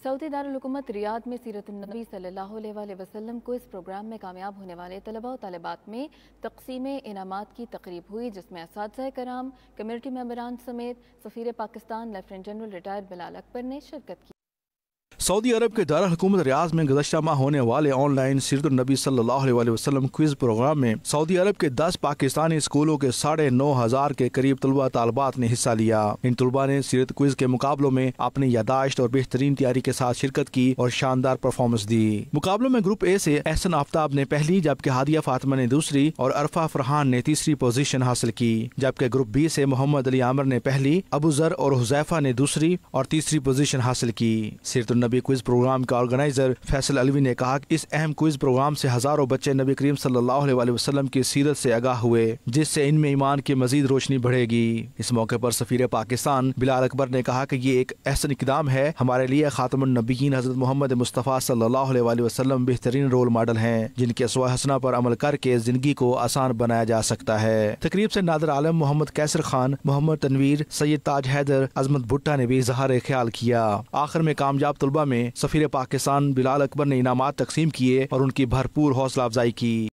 سعودی دارالحکومت ریاض میں سیرت النبی صلی اللہ علیہ وسلم کو اس پروگرام میں کامیاب ہونے والے طلباء و طالبات میں تقسیم انعامات کی تقریب ہوئی، جس میں اساتذہ کرام، کمیونٹی ممبران سمیت سفیر پاکستان لیفٹیننٹ جنرل ریٹائرڈ بلال اکبر نے شرکت کی۔ سعودی عرب کے دارالحکومت ریاض میں گزشتہ ماہ ہونے والے آن لائن سیرت النبی صلی اللہ علیہ وسلم کوئز پروگرام میں سعودی عرب کے 10 پاکستانی اسکولوں کے 9,500 کے قریب طلباء طالبات نے حصہ لیا۔ ان طلباء نے سیرت کوئز کے مقابلوں میں اپنی یادداشت اور بہترین تیاری کے ساتھ شرکت کی اور شاندار پرفارمنس دی۔ مقابلوں میں گروپ اے سے احسن آفتاب نے پہلی، جبکہ ہادیہ فاطمہ نے دوسری اور عرفہ فرحان نے تیسری پوزیشن حاصل کی، جبکہ گروپ بی سے محمد علی عامر نے پہلی، ابو ذر اور حذیفہ نے دوسری اور تیسری پوزیشن حاصل کی۔ سیرت النبی کوئز پروگرام کا آرگنائزر فیصل علوی نے کہا کہ اس اہم کوئز پروگرام سے ہزاروں بچے نبی کریم صلی اللہ علیہ وسلم کی سیرت سے آگاہ ہوئے، جس سے ان میں ایمان کی مزید روشنی بڑھے گی۔ اس موقع پر سفیر پاکستان بلال اکبر نے کہا کہ یہ ایک احسن اقدام ہے، ہمارے لیے خاتم النبیین حضرت محمد مصطفیٰ صلی اللہ علیہ وسلم بہترین رول ماڈل ہیں، جن کے اسوہ حسنہ پر عمل کر کے زندگی کو آسان بنایا جا سکتا ہے۔ تقریب سے نادر عالم، محمد کیسر خان، محمد تنویر، سید تاج حیدر، عظمت بھٹا نے بھی اظہار خیال کیا۔ آخر میں کامیاب طلباء میں سفیر پاکستان بلال اکبر نے انعامات تقسیم کیے اور ان کی بھرپور حوصلہ افزائی کی۔